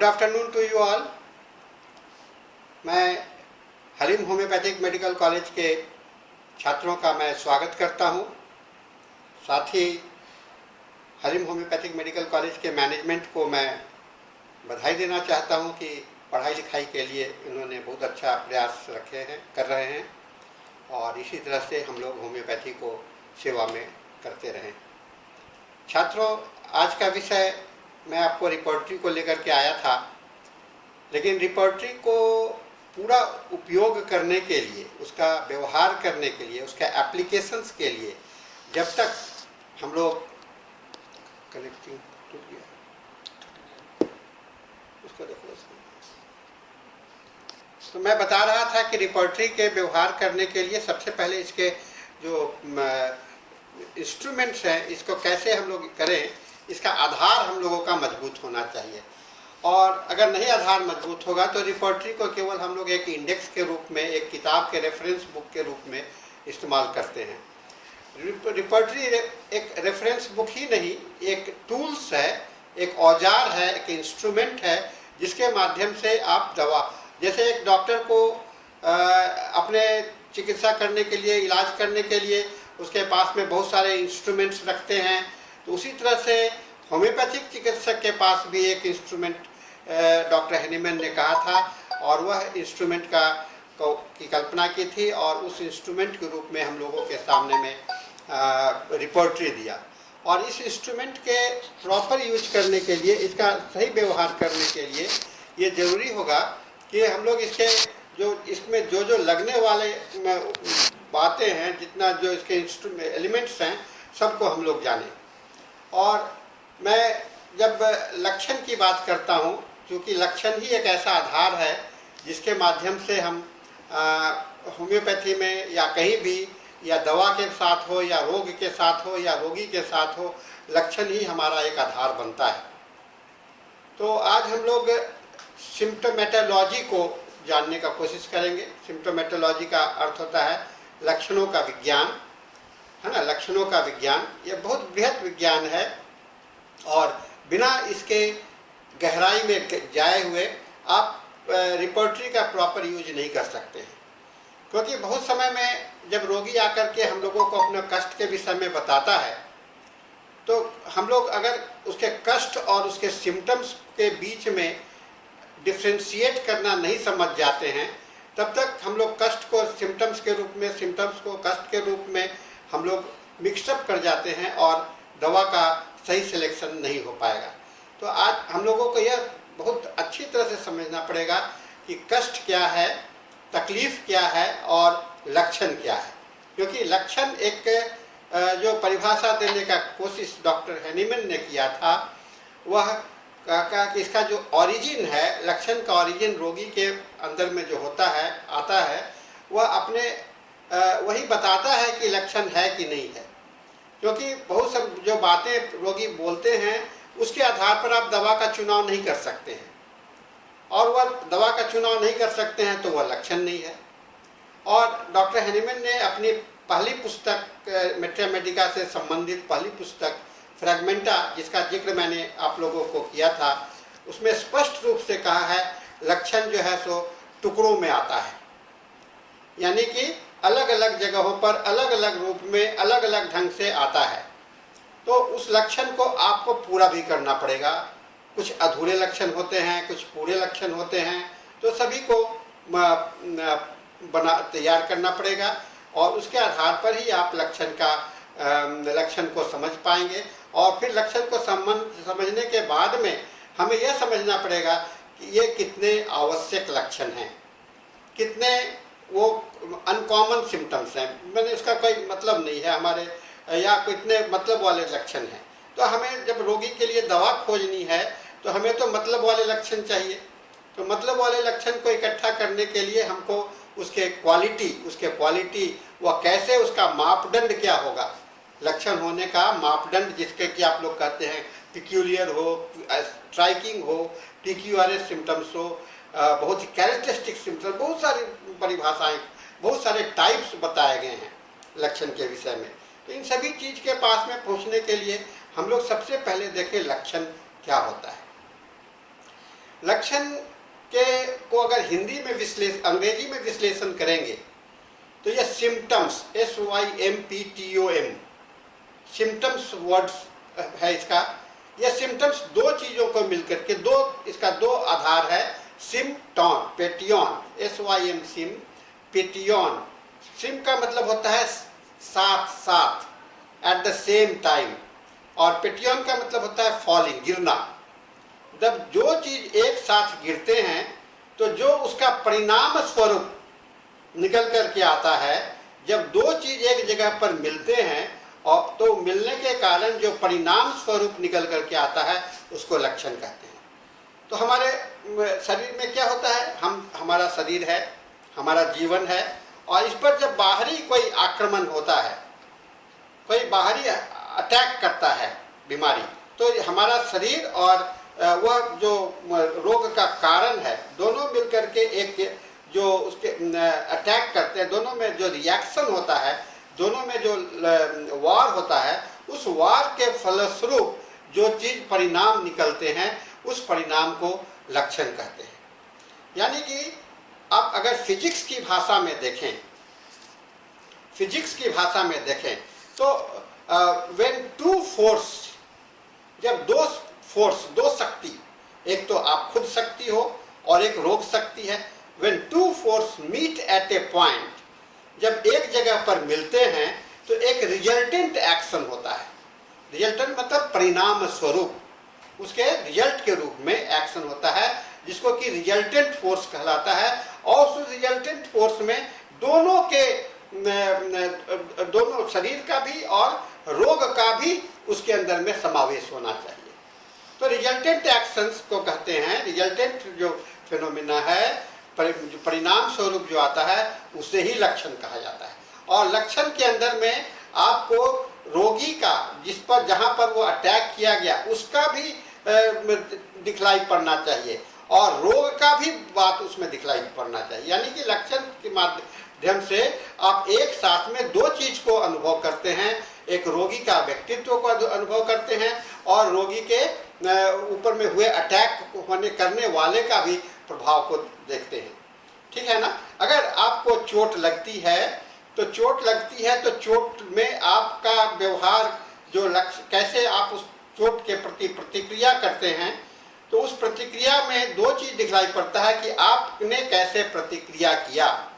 Good afternoon to you all. मैं Haleem homeopathic medical college के छात्रों का मैं स्वागत करता हूं। साथ ही हलीम होम्योपैथिक मेडिकल कॉलेज के मैनेजमेंट को मैं बधाई देना चाहता हूं कि पढ़ाई लिखाई के लिए इन्होंने बहुत अच्छा प्रयास कर रहे हैं और इसी तरह से हम लोग होम्योपैथी को सेवा में करते रहें। छात्रों, आज का विषय मैं आपको रिपोर्टरी को लेकर के आया था, लेकिन रिपोर्टरी को पूरा उपयोग करने के लिए, उसका व्यवहार करने के लिए, उसका एप्लीकेशंस के लिए जब तक हम लोग कनेक्टिंग टूट गया उसको देखो। तो मैं बता रहा था कि रिपोर्टरी के व्यवहार करने के लिए सबसे पहले इसके जो इंस्ट्रूमेंट्स हैं, इसको कैसे हम लोग करें, इसका आधार हम लोगों का मजबूत होना चाहिए। और अगर नहीं आधार मजबूत होगा तो रिपोर्टरी को केवल हम लोग एक इंडेक्स के रूप में, एक किताब के रेफरेंस बुक के रूप में इस्तेमाल करते हैं। रिपोर्टरी एक रेफरेंस बुक ही नहीं, एक टूल्स है, एक औजार है, एक इंस्ट्रूमेंट है जिसके माध्यम से आप दवा, जैसे एक डॉक्टर को अपने चिकित्सा करने के लिए, इलाज करने के लिए उसके पास में बहुत सारे इंस्ट्रूमेंट्स रखते हैं, तो उसी तरह से होम्योपैथिक चिकित्सक के पास भी एक इंस्ट्रूमेंट डॉक्टर हैनीमैन ने कहा था और वह इंस्ट्रूमेंट की कल्पना की थी और उस इंस्ट्रूमेंट के रूप में हम लोगों के सामने में रिपोर्टरी दिया। और इस इंस्ट्रूमेंट के प्रॉपर यूज करने के लिए, इसका सही व्यवहार करने के लिए ये जरूरी होगा कि हम लोग इसमें जो लगने वाले बातें हैं, जितना जो इसके एलिमेंट्स हैं, सबको हम लोग जानें। और मैं जब लक्षण की बात करता हूँ, क्योंकि लक्षण ही एक ऐसा आधार है जिसके माध्यम से हम होम्योपैथी में या कहीं भी, या दवा के साथ हो या रोग के साथ हो या रोगी के साथ हो, लक्षण ही हमारा एक आधार बनता है। तो आज हम लोग सिम्प्टोमेटोलॉजी को जानने का कोशिश करेंगे। सिम्प्टोमेटोलॉजी का अर्थ होता है लक्षणों का विज्ञान, है ना। लक्षणों का विज्ञान ये बहुत बृहद विज्ञान है और बिना इसके गहराई में जाए हुए आप रिपोर्टरी का प्रॉपर यूज नहीं कर सकते हैं। क्योंकि बहुत समय में जब रोगी आकर के हम लोगों को अपने कष्ट के विषय में बताता है, तो हम लोग अगर उसके कष्ट और उसके सिम्टम्स के बीच में डिफ्रेंशिएट करना नहीं समझ जाते हैं, तब तक हम लोग कष्ट को सिम्टम्स के रूप में, सिम्टम्स को कष्ट के रूप में हम लोग मिक्सअप कर जाते हैं और दवा का सही सिलेक्शन नहीं हो पाएगा। तो आज हम लोगों को यह बहुत अच्छी तरह से समझना पड़ेगा कि कष्ट क्या है, तकलीफ क्या है और लक्षण क्या है। क्योंकि लक्षण एक जो परिभाषा देने का कोशिश डॉक्टर हैनीमैन ने किया था, वह कि इसका जो ओरिजिन है, लक्षण का ओरिजिन रोगी के अंदर में जो होता है, आता है, वह अपने वही बताता है कि लक्षण है कि नहीं है। क्योंकि बहुत सब जो बातें रोगी बोलते हैं उसके आधार पर आप दवा का चुनाव नहीं कर सकते हैं, और वह दवा का चुनाव नहीं कर सकते हैं तो वह लक्षण नहीं है। और डॉक्टर हैनीमैन ने अपनी पहली पुस्तक मैथमेटिका से संबंधित पहली पुस्तक फ्रैगमेंटा, जिसका जिक्र मैंने आप लोगों को किया था, उसमें स्पष्ट रूप से कहा है लक्षण जो है सो टुकड़ों में आता है, यानी कि अलग अलग जगहों पर अलग अलग रूप में अलग अलग ढंग से आता है। तो उस लक्षण को आपको पूरा भी करना पड़ेगा। कुछ अधूरे लक्षण होते हैं, कुछ पूरे लक्षण होते हैं, तो सभी को तैयार करना पड़ेगा और उसके आधार पर ही आप लक्षण को समझ पाएंगे। और फिर लक्षण को समझने के बाद में हमें यह समझना पड़ेगा कि ये कितने आवश्यक लक्षण हैं, कितने वो अनकॉमन सिम्टम्स हैं, मैंने उसका कोई मतलब नहीं है हमारे, या कितने मतलब वाले लक्षण हैं। तो हमें जब रोगी के लिए दवा खोजनी है तो हमें तो मतलब वाले लक्षण चाहिए। तो मतलब वाले लक्षण को इकट्ठा करने के लिए हमको उसके क्वालिटी वह कैसे, उसका मापदंड क्या होगा, लक्षण होने का मापदंड, जिसके कि आप लोग कहते हैं पिक्यूलियर हो, स्ट्राइकिंग हो, PQRS सिम्टम्स हो, बहुत ही कैरेक्टरिस्टिक सिम्टम्स, बहुत सारी परिभाषाएं, बहुत सारे टाइप्स बताए गए हैं लक्षण के विषय में। तो इन सभी चीज के पास में पहुंचने के लिए हम लोग सबसे पहले देखें लक्षण क्या होता है। लक्षण के को अगर हिंदी में अंग्रेजी में विश्लेषण करेंगे तो ये सिम्टम्स, SYMPTOM, सिम्टम्स वर्ड्स है इसका। ये सिम्टम्स दो चीजों को मिलकर के इसका दो आधार है। सिम्टॉन, पेटियन, SYM सिम, पेटियन। सिम का मतलब होता है साथ साथ, एट द सेम टाइम, और पेटियन का मतलब होता है फॉलिंग, गिरना। जब जो चीज एक साथ गिरते हैं तो जो उसका परिणाम स्वरूप निकल करके आता है, जब दो चीज एक जगह पर मिलते हैं और तो मिलने के कारण जो परिणाम स्वरूप निकल करके आता है उसको लक्षण कहते हैं। तो हमारे शरीर में क्या होता है, हमारा शरीर है, हमारा जीवन है, और इस पर जब बाहरी कोई आक्रमण होता है, कोई बाहरी अटैक करता है बीमारी, तो हमारा शरीर और वह जो रोग का कारण है, दोनों मिलकर के एक जो उसके अटैक करते हैं, दोनों में जो रिएक्शन होता है, दोनों में जो वार होता है, उस वार के फलस्वरूप जो चीज परिणाम निकलते हैं उस परिणाम को लक्षण कहते हैं। यानी कि आप अगर फिजिक्स की भाषा में देखें, तो व्हेन टू फोर्स, जब दो शक्ति, एक तो आप खुद शक्ति हो और एक रोग शक्ति है, when two force meet at a point, जब एक जगह पर मिलते हैं तो एक रिजल्टेंट एक्शन होता है। रिजल्टेंट मतलब परिणाम स्वरूप, उसके रिजल्ट के रूप में एक्शन होता है, जिसको कि रिजल्टेंट फोर्स कहलाता है। और उस रिजल्टेंट फोर्स में दोनों शरीर का भी और रोग का भी उसके अंदर में समावेश होना चाहिए। तो रिजल्टेंट एक्शंस को कहते हैं, रिजल्टेंट जो फिनोमिना है, परिणाम स्वरूप जो आता है, उसे ही लक्षण कहा जाता है। और लक्षण के अंदर में आपको रोगी का, जहां पर वो अटैक किया गया, उसका भी दिखलाई पड़ना चाहिए, और रोग का भी बात उसमें दिखलाई पड़ना चाहिए। यानी कि लक्षण के माध्यम से आप एक साथ में दो चीज को अनुभव करते हैं, एक रोगी का व्यक्तित्व को अनुभव करते हैं और रोगी के ऊपर में हुए अटैक करने वाले का भी प्रभाव को देखते हैं। ठीक है ना। अगर आपको चोट लगती है तो चोट में आपका व्यवहार जो लक्ष्य, कैसे आप उस चोट के प्रति प्रतिक्रिया करते हैं, तो उस प्रतिक्रिया में दो चीज दिखलाई पड़ता है कि आपने कैसे प्रतिक्रिया किया,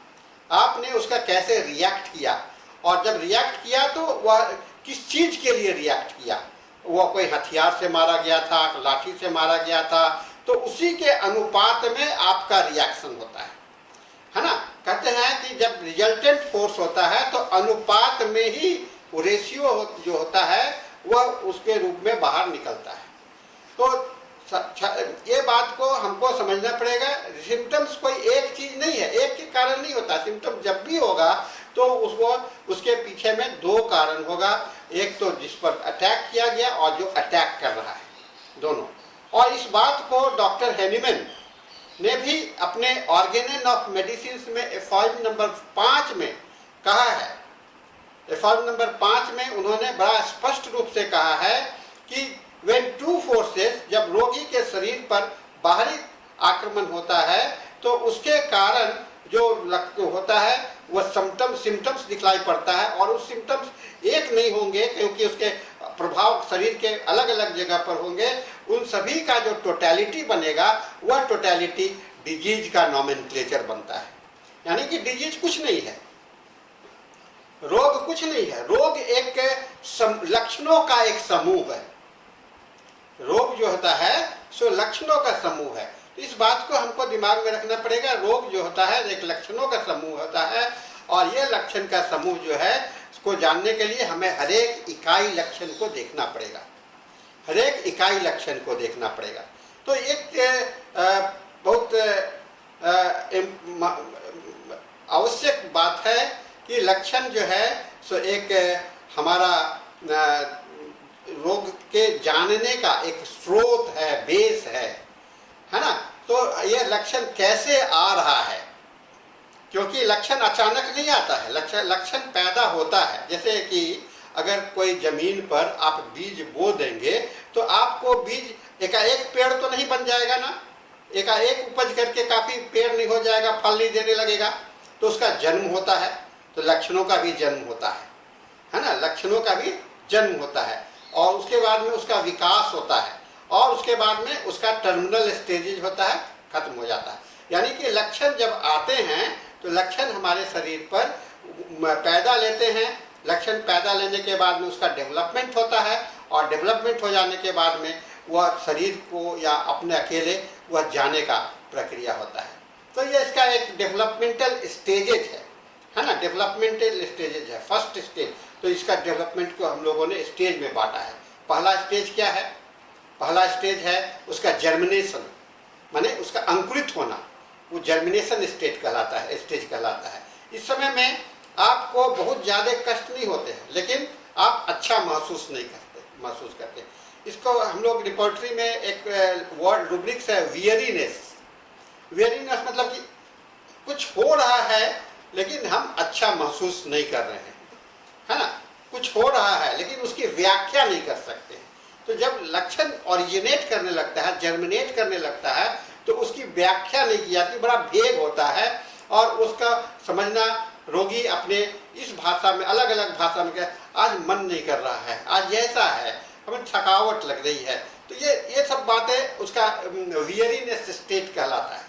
आपने उसका कैसे रिएक्ट किया, और जब रिएक्ट किया तो वह किस चीज के लिए रिएक्ट किया। वह कोई हथियार से मारा गया था, लाठी से मारा गया था, तो उसी के अनुपात में आपका रिएक्शन होता है ना। कहते हैं कि जब रिजल्टेंट फोर्स होता है तो अनुपात में ही रेशियो जो होता है वह उसके रूप में बाहर निकलता है। तो ये बात को हमको समझना पड़ेगा। सिम्टम्स कोई एक चीज नहीं है, एक के कारण नहीं होता। सिम्टम जब भी होगा तो उसके पीछे में दो कारण होगा, एक तो जिस पर अटैक किया गया और जो अटैक कर रहा है, दोनों। और इस बात को डॉक्टर हैनीमैन ने भी अपने ऑर्गेनन ऑफ मेडिसिन में एफॉल्व नंबर 5 में कहा है। एफॉल्व नंबर 5 में उन्होंने बड़ा स्पष्ट रूप से कहा है कि व्हेन टू फोर्सेस, जब रोगी के शरीर पर बाहरी आक्रमण होता है तो उसके कारण जो होता है वह सिम्टम्स दिखलाई पड़ता है, और उस सिम्टम्स एक नहीं होंगे क्योंकि उसके प्रभाव शरीर के अलग अलग जगह पर होंगे। उन सभी का जो टोटलिटी बनेगा वह टोटलिटी डिजीज का नॉमेनक्लेचर बनता है। यानी कि डिजीज कुछ नहीं है, रोग कुछ नहीं है, रोग एक लक्षणों का एक समूह है। रोग जो होता है सो लक्षणों का समूह है। तो इस बात को हमको दिमाग में रखना पड़ेगा। रोग जो होता है एक लक्षणों का समूह होता है, और ये लक्षण का समूह जो है इसको जानने के लिए हमें हरेक इकाई लक्षण को देखना पड़ेगा, हरेक इकाई लक्षण को देखना पड़ेगा। तो एक बहुत आवश्यक बात है कि लक्षण जो है सो एक हमारा रोग के जानने का एक स्रोत है, बेस है ना। तो ये लक्षण कैसे आ रहा है, क्योंकि लक्षण अचानक नहीं आता है, लक्षण पैदा होता है। जैसे कि अगर कोई जमीन पर आप बीज बो देंगे तो आपको बीज एकाएक पेड़ तो नहीं बन जाएगा ना, एकाएक उपज करके काफी पेड़ नहीं हो जाएगा, फल नहीं देने लगेगा, तो उसका जन्म होता है। तो लक्षणों का भी जन्म होता है ना, लक्षणों का भी जन्म होता है, और उसके बाद में उसका विकास होता है, और उसके बाद में उसका टर्मिनल स्टेजेज होता है, खत्म हो जाता है। यानी कि लक्षण जब आते हैं तो लक्षण हमारे शरीर पर पैदा लेते हैं। लक्षण पैदा लेने के बाद में उसका डेवलपमेंट होता है, और डेवलपमेंट हो जाने के बाद में वह शरीर को या अपने अकेले वह जाने का प्रक्रिया होता है। तो ये इसका एक डेवलपमेंटल स्टेजेज है ना, डेवलपमेंटल स्टेजेज है, फर्स्ट स्टेज। तो इसका डेवलपमेंट को हम लोगों ने स्टेज में बांटा है। पहला स्टेज क्या है? पहला स्टेज है उसका जर्मिनेशन, माने उसका अंकुरित होना, वो जर्मिनेशन स्टेज कहलाता है, स्टेज कहलाता है। इस समय में आपको बहुत ज़्यादा कष्ट नहीं होते हैं, लेकिन आप अच्छा महसूस करते। इसको हम लोग रिपोर्टरी में एक वर्ड रूब्रिक्स है, वियरीनेस। वियरीनेस मतलब कि कुछ हो रहा है लेकिन हम अच्छा महसूस नहीं कर रहे हैं, है ना, कुछ हो रहा है लेकिन उसकी व्याख्या नहीं कर सकते। तो जब लक्षण ओरिजिनेट करने लगता है, जर्मिनेट करने लगता है, तो उसकी व्याख्या नहीं की जाती, बड़ा भेद होता है, और उसका समझना रोगी अपने इस भाषा में, अलग अलग भाषा में, आज मन नहीं कर रहा है, आज ऐसा है, हमें थकावट लग रही है। तो ये सब बातें उसका वियरीनेस स्टेट कहलाता है,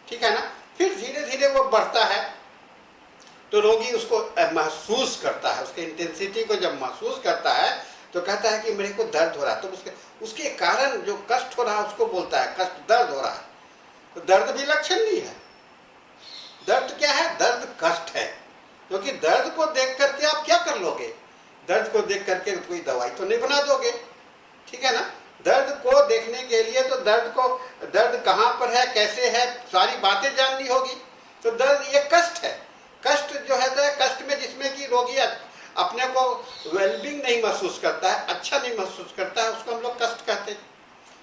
ठीक है ना। फिर धीरे धीरे वो बढ़ता है, तो रोगी उसको महसूस करता है, उसके इंटेंसिटी को जब महसूस करता है तो कहता है कि मेरे को दर्द हो रहा है। तो उसके कारण जो कष्ट हो रहा है उसको बोलता है कष्ट, दर्द हो रहा है। तो दर्द भी लक्षण नहीं है। दर्द क्या है? दर्द कष्ट है, क्योंकि दर्द को देख करके आप क्या कर लोगे? दर्द को देख करके कोई दवाई तो नहीं बना दोगे, ठीक है ना। दर्द को देखने के लिए तो दर्द कहाँ पर है, कैसे है, सारी बातें जाननी होगी। तो दर्द ये कष्ट है। कष्ट जो है कष्ट में जिसमें कि रोगी अपने को वेलबींग नहीं महसूस करता है, अच्छा नहीं महसूस करता है, उसको हम लोग कष्ट कहते हैं।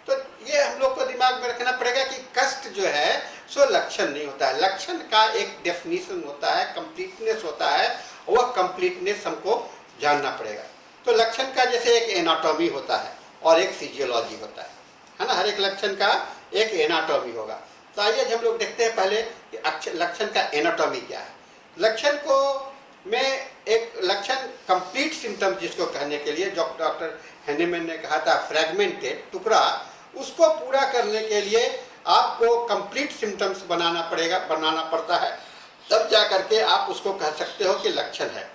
तो ये हम लोग को दिमाग में रखना पड़ेगा कि कष्ट जो है सो लक्षण नहीं होता है। लक्षण का एक डेफिनेशन होता है, कंप्लीटनेस होता है, वह कंप्लीटनेस हमको जानना पड़ेगा। तो लक्षण का जैसे एक एनाटॉमी होता है और एक फिजियोलॉजी होता है ना, हर एक लक्षण का एक एनाटॉमी होगा। तो आइए हम लोग देखते हैं पहले कि लक्षण का एनाटॉमी क्या है। लक्षण को में एक लक्षण कंप्लीट सिम्टम जिसको कहने के लिए जो डॉक्टर हैनीमैन ने कहा था फ्रेगमेंटेड टुकड़ा, उसको पूरा करने के लिए आपको कंप्लीट सिम्टम्स बनाना पड़ता है, तब जा करके आप उसको कह सकते हो कि लक्षण है।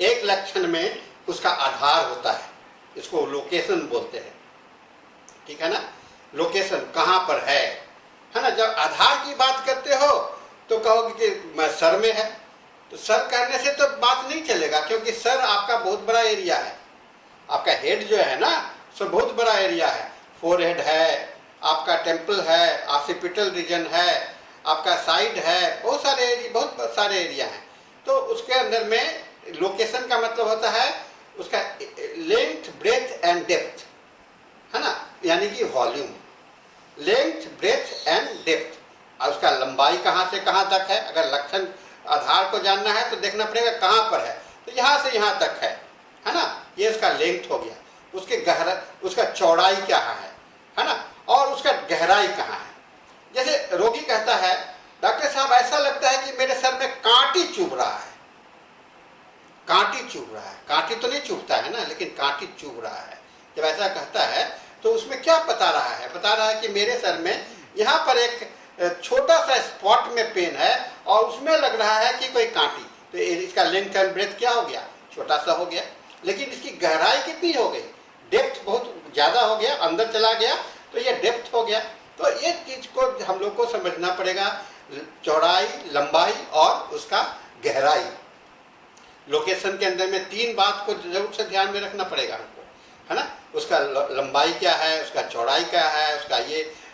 एक लक्षण में उसका आधार होता है, इसको लोकेशन बोलते हैं, ठीक है ना। लोकेशन कहाँ पर है ना। जब आधार की बात करते हो तो कहोगे कि मैं सर में है, तो सर कहने से तो बात नहीं चलेगा, क्योंकि सर आपका बहुत बड़ा एरिया है। आपका हेड जो है ना सो बहुत बड़ा एरिया है, फोरहेड है, आपका टेम्पल है, ऑक्सीपिटल रीजन है, आपका साइड है, बहुत सारे एरिया हैं। तो उसके अंदर में लोकेशन का मतलब होता है उसका लेंथ, ब्रेथ एंड डेप्थ, है ना, यानी कि volume, length, breadth and depth. और उसका लंबाई कहाँ से कहाँ तक है। अगर लक्षण आधार को जानना है तो देखना पड़ेगा कहाँ पर है, तो यहाँ से यहाँ तक है ना, ये उसका लेंथ हो गया। उसका चौड़ाई क्या है ना, और उसका गहराई कहाँ है। जैसे रोगी कहता है डॉक्टर साहब ऐसा लगता है कि मेरे सर में कांटी चुभ रहा है, कांटी चुभ रहा है। कांटी तो नहीं चुभता है ना, लेकिन कांटी चुभ रहा है। जब ऐसा कहता है तो उसमें क्या बता रहा है? बता रहा है कि मेरे सर में यहाँ पर एक छोटा सा स्पॉट में पेन है और उसमें लग रहा है कि कोई कांटी। तो इसका लेंथ एंड ब्रेथ क्या हो गया? छोटा सा हो गया। लेकिन इसकी गहराई कितनी हो गई? डेप्थ बहुत ज्यादा हो गया, अंदर चला गया, तो ये डेप्थ हो गया। तो ये चीज को हम लोग को समझना पड़ेगा, चौड़ाई, लंबाई और उसका गहराई। लोकेशन के अंदर में तीन बात को जरूर से ध्यान में रखना पड़ेगा हमको, है ना। उसका लंबाई क्या है, उसका चौड़ाई क्या है,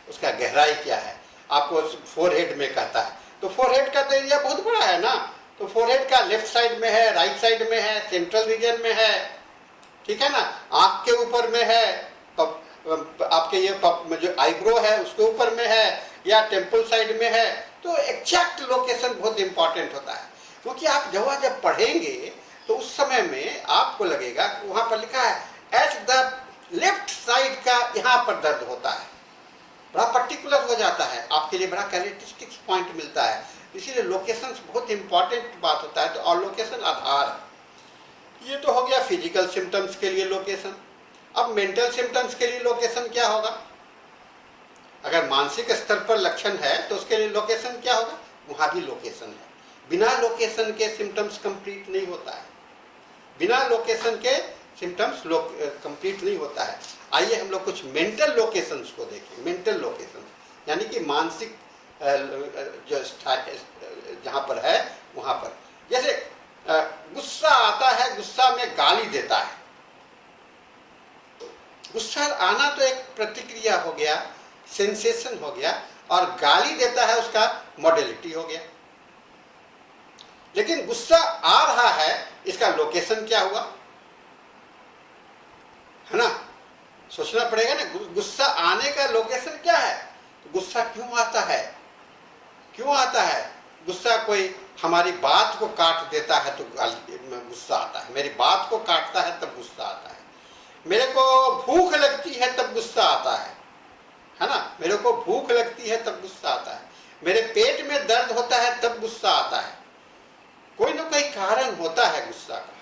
उसका गहराई क्या है। आपको फोरहेड में कहता है, तो फोरहेड का तो एरिया बहुत बड़ा है ना, तो फोरहेड का लेफ्ट साइड में है, राइट साइड में है, सेंट्रल रीजन में है, ठीक है ना, आंख के ऊपर में है, आपके ये जो आईब्रो है उसके ऊपर में है, या टेम्पल साइड में है। तो एग्जैक्ट लोकेशन बहुत इंपॉर्टेंट होता है, क्योंकि आप जब पढ़ेंगे तो उस समय में आपको लगेगा कि वहां पर लिखा है एट द लेफ्ट साइड का यहाँ पर दर्द होता है, बड़ा पर्टिकुलर हो आपके लिए बड़ा कैरेक्टरिस्टिक्स पॉइंट मिलता है। इसीलिए लोकेशन बहुत इंपॉर्टेंट बात होता है। तो और लोकेशन आधार है। ये तो हो गया फिजिकल सिम्टम्स के लिए लोकेशन। अब मेंटल सिम्टम्स के लिए लोकेशन क्या होगा? अगर मानसिक स्तर पर लक्षण है तो उसके लिए लोकेशन क्या होगा? वहां भी लोकेशन है। बिना लोकेशन के सिम्टम्स कंप्लीट नहीं होता है। बिना लोकेशन के सिम्टम्स कंप्लीट नहीं होता है। आइए हम लोग कुछ मेंटल लोकेशंस को देखें। मेंटल लोकेशन यानी कि मानसिक जो जहां पर है वहां पर, जैसे गुस्सा आता है, गुस्सा में गाली देता है। गुस्सा आना तो एक प्रतिक्रिया हो गया, सेंसेशन हो गया, और गाली देता है उसका मॉडलिटी हो गया। लेकिन गुस्सा आ रहा है, इसका लोकेशन क्या हुआ? है ना, सोचना पड़ेगा ना। गुस्सा आने का लोकेशन क्या है? गुस्सा क्यों आता है? क्यों आता है गुस्सा? कोई हमारी बात को काट देता है तो गुस्सा आता है। मेरी बात को काटता है तब गुस्सा आता है। मेरे को भूख लगती है तब गुस्सा आता है ना। मेरे को भूख लगती है तब गुस्सा आता है। मेरे पेट में दर्द होता है तब गुस्सा आता है। कोई ना कोई कारण होता है गुस्सा का,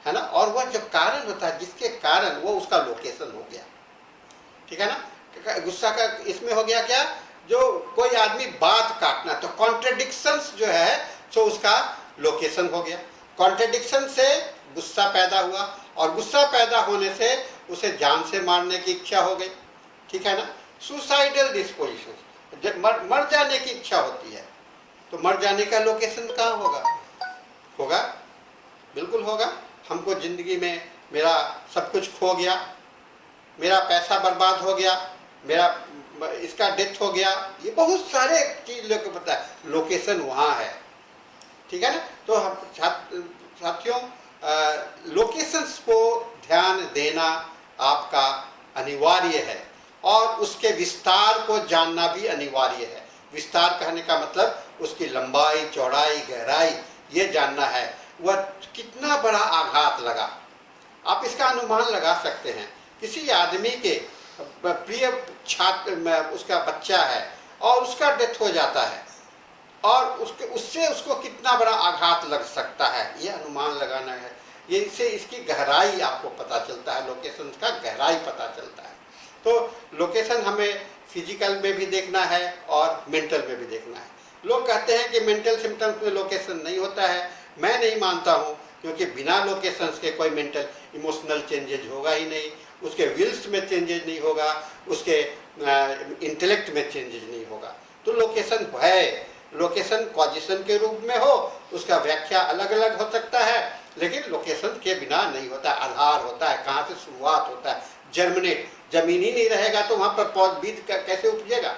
है ना। और वह जो कारण होता है, जिसके कारण वो उसका लोकेशन हो गया, ठीक है ना। गुस्सा का इसमें हो गया क्या? जो कोई आदमी बात काटना, तो कॉन्ट्रडिक्शंस जो है तो उसका लोकेशन हो गया। कॉन्ट्रडिक्शन से गुस्सा पैदा हुआ, और गुस्सा पैदा होने से उसे जान से मारने की इच्छा हो गई, ठीक है ना। सुसाइडल डिस्पोजिशन, मर जाने की इच्छा होती है, तो मर जाने का लोकेशन कहाँ होगा? होगा, बिल्कुल होगा। हमको जिंदगी में मेरा सब कुछ खो गया, मेरा पैसा बर्बाद हो गया, मेरा इसका डेथ हो गया, ये बहुत सारे चीज लोग को पता है, लोकेशन वहां है, ठीक है ना। तो हम साथियों, लोकेशंस को ध्यान देना आपका अनिवार्य है, और उसके विस्तार को जानना भी अनिवार्य है। विस्तार कहने का मतलब उसकी लंबाई, चौड़ाई, गहराई ये जानना है। वह कितना बड़ा आघात लगा, आप इसका अनुमान लगा सकते हैं। किसी आदमी के प्रिय छात्र, उसका बच्चा है और उसका डेथ हो जाता है, और उससे उसको कितना बड़ा आघात लग सकता है, ये अनुमान लगाना है। ये इससे इसकी गहराई आपको पता चलता है, लोकेशन का गहराई पता चलता है। तो लोकेशन हमें फिजिकल में भी देखना है और मेंटल में भी देखना है। लोग कहते हैं कि मेंटल सिम्टम्स में लोकेशन नहीं होता है। मैं नहीं मानता हूँ, क्योंकि बिना लोकेशंस के कोई मेंटल इमोशनल चेंजेज होगा ही नहीं, उसके विल्स में चेंजेज नहीं होगा, उसके इंटेलेक्ट में चेंजेज नहीं होगा। तो लोकेशन है, लोकेशन कॉजिशन के रूप में हो, उसका व्याख्या अलग अलग हो सकता है, लेकिन लोकेशन के बिना नहीं होता। आधार होता है, कहाँ से शुरुआत होता है, जर्मिनेट। जमीन ही नहीं रहेगा तो वहां पर बीज कैसे उपजेगा,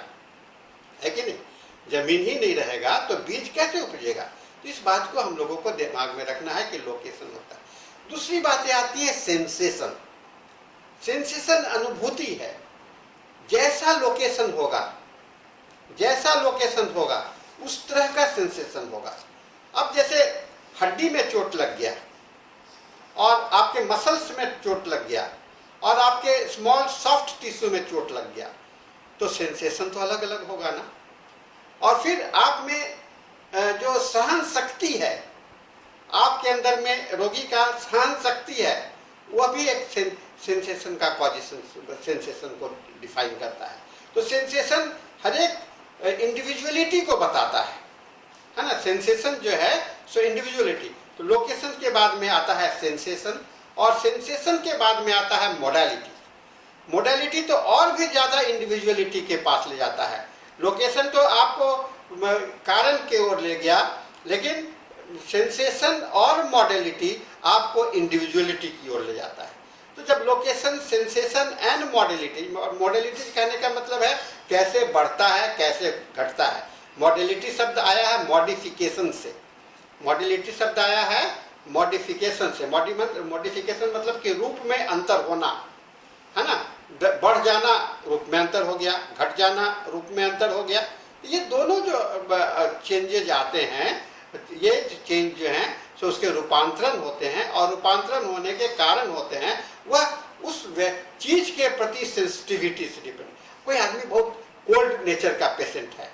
है कि नहीं। जमीन ही नहीं रहेगा तो बीज कैसे उपजेगा। तो इस बात को हम लोगों को दिमाग में रखना है कि लोकेशन होता है। दूसरी बात आती है सेंसेशन। सेंसेशन अनुभूति है। जैसा लोकेशन होगा, जैसा लोकेशन होगा उस तरह का सेंसेशन होगा। अब जैसे हड्डी में चोट लग गया, और आपके मसल्स में चोट लग गया, और आपके स्मॉल सॉफ्ट टिश्यू में चोट लग गया, तो सेंसेशन तो अलग अलग होगा ना। और फिर आप में जो सहन शक्ति है, आपके अंदर में रोगी का सहन शक्ति है, वह भी एक सेंसेशन का कॉजिशन, सेंसेशन को डिफाइन करता है। तो सेंसेशन हर एक इंडिविजुअलिटी को बताता है ना। सेंसेशन जो है सो इंडिविजुअलिटी। तो लोकेशन के बाद में आता है सेंसेशन, और सेंसेशन के बाद में आता है मोडालिटी। मोडालिटी तो और भी ज्यादा इंडिविजुअलिटी के पास ले जाता है। लोकेशन तो आपको कारण की ओर ले गया, लेकिन सेंसेशन और मॉडलिटी आपको इंडिविजुअलिटी की ओर ले जाता है। तो जब location, sensation and modality, modality कहने का मतलब है कैसे बढ़ता है, कैसे घटता है। मॉडलिटी शब्द आया है मॉडिफिकेशन से, मॉडलिटी शब्द आया है मॉडिफिकेशन से। मॉडिफिकेशन मतलब कि रूप में अंतर होना, है ना। बढ़ जाना रूप में अंतर हो गया, घट जाना रूप में अंतर हो गया। ये दोनों जो चेंजेज आते हैं, ये चेंज जो हैं सो उसके रूपांतरण होते हैं, और रूपांतरण होने के कारण होते हैं वह उस चीज के प्रति सेंसिटिविटी से डिपेंड। कोई आदमी बहुत कोल्ड नेचर का पेशेंट है,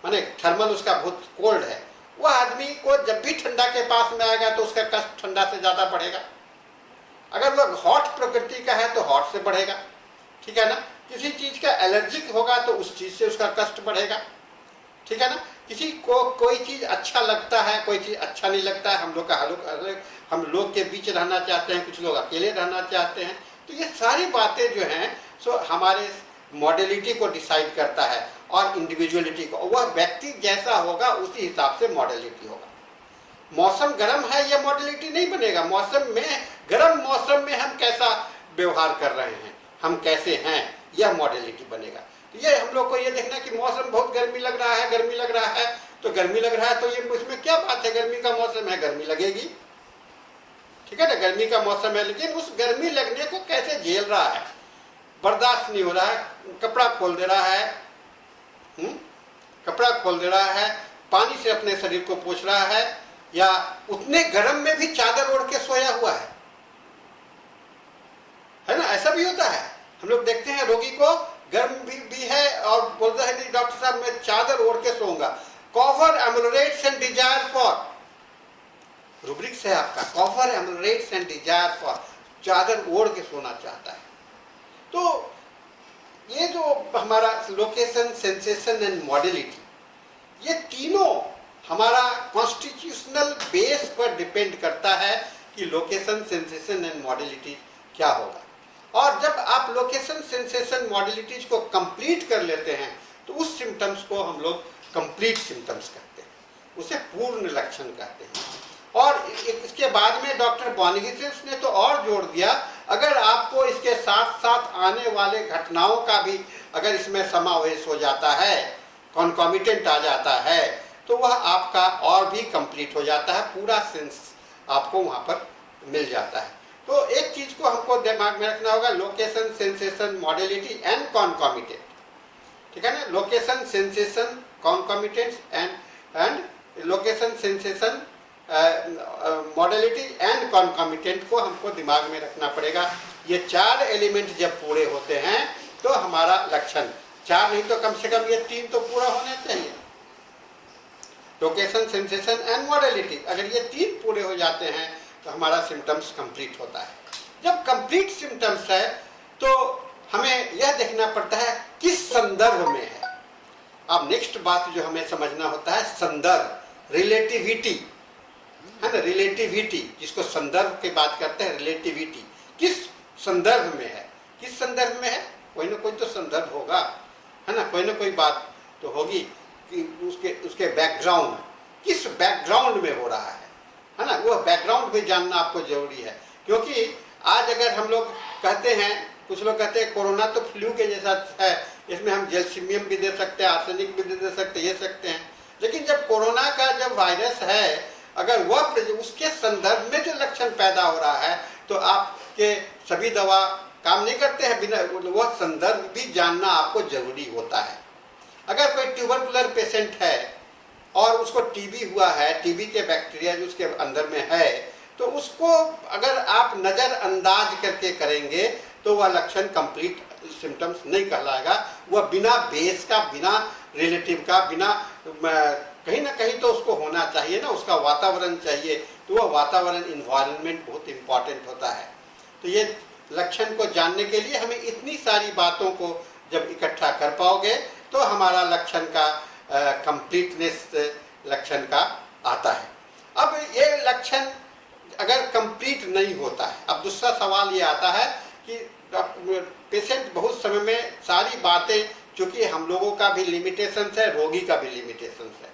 माने थर्मल उसका बहुत कोल्ड है, वह आदमी को जब भी ठंडा के पास में आएगा तो उसका कष्ट ठंडा से ज्यादा बढ़ेगा। अगर वह हॉट प्रकृति का है तो हॉट से बढ़ेगा, ठीक है ना। किसी चीज का एलर्जिक होगा तो उस चीज से उसका कष्ट बढ़ेगा, ठीक है ना। किसी को कोई चीज अच्छा लगता है, कोई चीज अच्छा नहीं लगता है। हम लोग के बीच रहना चाहते हैं, कुछ लोग अकेले रहना चाहते हैं। तो ये सारी बातें जो हैं सो हमारे मॉडलिटी को डिसाइड करता है और इंडिविजुअलिटी को। वह व्यक्ति जैसा होगा उसी हिसाब से मॉडलिटी होगा। मौसम गर्म है यह मॉडलिटी नहीं बनेगा। गर्म मौसम में हम कैसा व्यवहार कर रहे हैं, हम कैसे हैं, यह मॉडलिटी बनेगा। तो ये हम लोग को ये देखना कि मौसम बहुत गर्मी लग रहा है, गर्मी लग रहा है तो गर्मी लग रहा है तो ये इसमें क्या बात है, गर्मी का मौसम है, गर्मी लगेगी, ठीक है ना। गर्मी का मौसम है, लेकिन उस गर्मी लगने को कैसे झेल रहा है, बर्दाश्त नहीं हो रहा है, कपड़ा खोल दे रहा है, कपड़ा खोल दे रहा है, पानी से अपने शरीर को पोंछ रहा है, या उतने गर्म में भी चादर ओढ़ के सोया हुआ है ना। ऐसा भी होता है। हम लोग देखते हैं रोगी को गर्म भी है और बोलता है कि डॉक्टर साहब मैं चादर ओढ़ के सोऊंगा। कॉफर एमुलरेट्स एंड डिजायर फॉर, रूब्रिक्स है आपका, कॉफर एमुलरेट्स एंड डिजायर फॉर, चादर ओढ़ के सोना चाहता है। तो ये जो हमारा लोकेशन, सेंसेशन एंड मॉडलिटी, ये तीनों हमारा कॉन्स्टिट्यूशनल बेस पर डिपेंड करता है कि लोकेशन, सेंसेशन एंड मॉडलिटी क्या होगा। और जब आप लोकेशन, सेंसेशन, मॉडलिटीज को कंप्लीट कर लेते हैं तो उस सिम्टम्स को हम लोग कंप्लीट सिम्टम्स कहते हैं, उसे पूर्ण लक्षण कहते हैं। और इसके बाद में डॉक्टर बॉर्नगिसेंस ने तो और जोड़ दिया, अगर आपको इसके साथ साथ आने वाले घटनाओं का भी अगर इसमें समावेश हो जाता है, कॉन्कॉमिटेंट आ जाता है, तो वह आपका और भी कंप्लीट हो जाता है, पूरा सेंस आपको वहां पर मिल जाता है। तो एक चीज को हमको दिमाग में रखना होगा, location, sensation, modality and concomitant, ठीक है ना। Location, sensation, concomitant and location, sensation, modality and concomitant को हमको दिमाग में रखना पड़ेगा। ये 4 एलिमेंट जब पूरे होते हैं तो हमारा लक्षण, 4 नहीं तो कम से कम ये 3 तो पूरा होना चाहिए। लोकेशन, सेंसेशन एंड मॉडलिटी, अगर ये 3 पूरे हो जाते हैं तो हमारा सिम्टम्स कंप्लीट होता है। जब कंप्लीट सिम्टम्स है तो हमें यह देखना पड़ता है किस संदर्भ में है। अब नेक्स्ट बात जो हमें समझना होता है संदर्भ, रिलेटिविटी, है ना। रिलेटिविटी, जिसको संदर्भ की बात करते हैं, रिलेटिविटी किस संदर्भ में है, किस संदर्भ में है, कोई ना कोई तो संदर्भ होगा, है ना, कोई ना कोई बात तो होगी कि उसके बैकग्राउंड, किस बैकग्राउंड में हो रहा है ना। वो बैकग्राउंड भी जानना आपको जरूरी है, क्योंकि आज अगर हम लोग कहते हैं, कुछ लोग कहते हैं कोरोना तो फ्लू के जैसा है, इसमें हम जेलसीमियम भी दे सकते हैं, आर्सेनिक भी दे सकते हैं, ये सकते हैं, लेकिन जब कोरोना का जब वायरस है, अगर वह उसके संदर्भ में जो लक्षण पैदा हो रहा है तो आपके सभी दवा काम नहीं करते हैं, बिना वह संदर्भ भी जानना आपको जरूरी होता है। अगर कोई ट्यूबरकुलर पेशेंट है और उसको टीबी हुआ है, टीबी के बैक्टीरिया जो उसके अंदर में है, तो उसको अगर आप नजरअंदाज करके करेंगे तो वह लक्षण कंप्लीट सिम्टम्स नहीं कहलाएगा। वह बिना बेस का, बिना रिलेटिव का, बिना कहीं ना कहीं तो उसको होना चाहिए ना, उसका वातावरण चाहिए, तो वह वातावरण, इन्वायरमेंट बहुत इंपॉर्टेंट होता है। तो ये लक्षण को जानने के लिए हमें इतनी सारी बातों को जब इकट्ठा कर पाओगे तो हमारा लक्षण का कंप्लीटनेस लक्षण का आता है। अब ये लक्षण अगर कंप्लीट नहीं होता है, अब दूसरा सवाल ये आता है कि पेशेंट बहुत समय में सारी बातें, चूंकि हम लोगों का भी लिमिटेशन है, रोगी का भी लिमिटेशन है,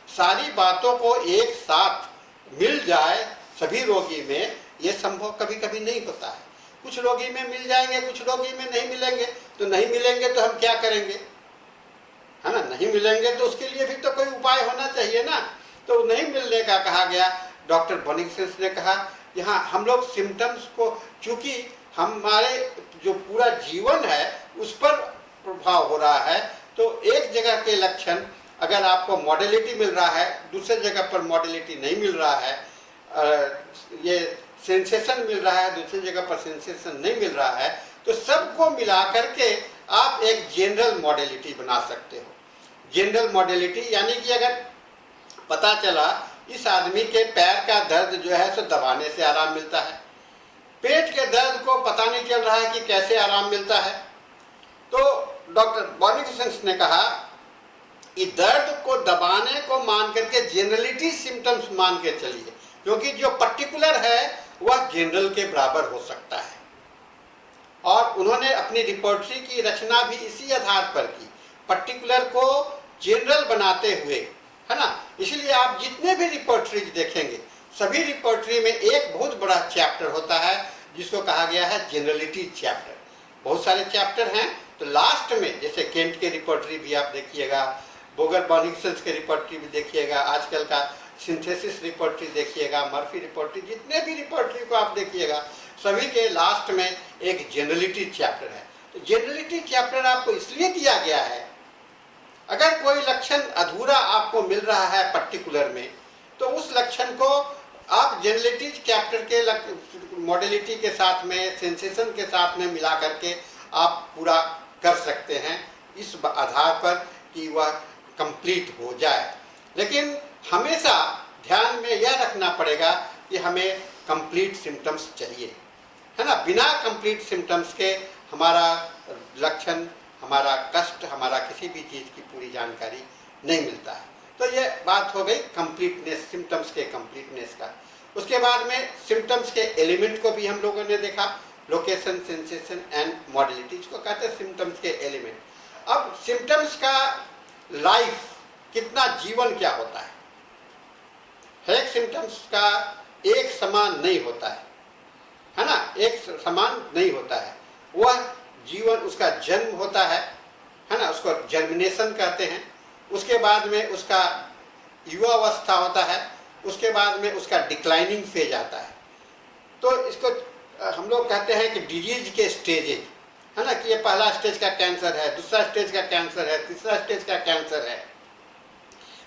सारी बातों को एक साथ मिल जाए सभी रोगी में, ये संभव कभी कभी नहीं होता है। कुछ रोगी में मिल जाएंगे, कुछ रोगी में नहीं मिलेंगे। तो नहीं मिलेंगे तो हम क्या करेंगे, है ना, नहीं मिलेंगे तो उसके लिए भी तो कोई उपाय होना चाहिए ना। तो नहीं मिलने का कहा गया, डॉक्टर बॉर्नगिसेंस ने कहा यहाँ हम लोग सिम्टम्स को, चूंकि हमारे जो पूरा जीवन है उस पर प्रभाव हो रहा है, तो एक जगह के लक्षण अगर आपको मॉडलिटी मिल रहा है, दूसरे जगह पर मॉडलिटी नहीं मिल रहा है, ये सेंसेशन मिल रहा है, दूसरी जगह पर सेंसेशन नहीं मिल रहा है, तो सबको मिला करके आप एक जनरल मॉडेलिटी बना सकते हो। जनरल मॉडेलिटी यानी कि अगर पता चला इस आदमी के पैर का दर्द जो है सो दबाने से आराम मिलता है, पेट के दर्द को पता नहीं चल रहा है कि कैसे आराम मिलता है, तो डॉक्टर बॉनिकसेंस ने कहा कि दर्द को दबाने को मान करके जनरलिटी सिम्टम्स मान के चलिए, क्योंकि जो पर्टिकुलर है वह जनरल के बराबर हो सकता है। और उन्होंने अपनी रिपोर्टरी की रचना भी इसी आधार पर की, पर्टिकुलर को जनरल बनाते हुए, है ना। इसलिए आप जितने भी रिपोर्टरीज देखेंगे सभी रिपोर्टरी में एक बहुत बड़ा चैप्टर होता है जिसको कहा गया है जनरलिटी चैप्टर। बहुत सारे चैप्टर हैं, तो लास्ट में जैसे केंट के रिपोर्टरी भी आप देखिएगा, बोगर बॉनिकसेंस के रिपोर्टरी भी देखिएगा, आजकल का सिंथेसिस रिपोर्टरी देखिएगा, मर्फी रिपोर्टरी, जितने भी रिपोर्टरी को आप देखिएगा सभी के लास्ट में एक जनरलिटी चैप्टर है। तो जनरलिटी चैप्टर आपको इसलिए दिया गया है, अगर कोई लक्षण अधूरा आपको मिल रहा है पर्टिकुलर में, तो उस लक्षण को आप जनरलिटी चैप्टर के मॉडलिटी के साथ में, सेंसेशन के साथ में मिला करके आप पूरा कर सकते हैं, इस आधार पर कि वह कंप्लीट हो जाए। लेकिन हमेशा ध्यान में यह रखना पड़ेगा कि हमें कंप्लीट सिम्टम्स चाहिए, है ना। बिना कंप्लीट सिम्टम्स के हमारा लक्षण, हमारा कष्ट, हमारा किसी भी चीज की पूरी जानकारी नहीं मिलता है। तो ये बात हो गई कंप्लीटनेस, सिम्टम्स के कंप्लीटनेस का। उसके बाद में सिम्टम्स के एलिमेंट को भी हम लोगों ने देखा, लोकेशन, सेंसेशन एंड मॉडलिटी, इसको कहते हैं सिम्टम्स के एलिमेंट। अब सिम्टम्स का लाइफ, कितना जीवन क्या होता है, एक सिम्टम्स का एक समान नहीं होता है ना, एक समान नहीं होता है। वह जीवन, उसका जन्म होता है ना, उसको जर्मिनेशन कहते हैं। उसके बाद में उसका युवावस्था होता है, उसके बाद में उसका डिक्लाइनिंग फेज आता है। तो इसको हम लोग कहते हैं कि डिजीज के स्टेजेज, है ना, कि ये पहला स्टेज का कैंसर है, दूसरा स्टेज का कैंसर है, तीसरा स्टेज का कैंसर है।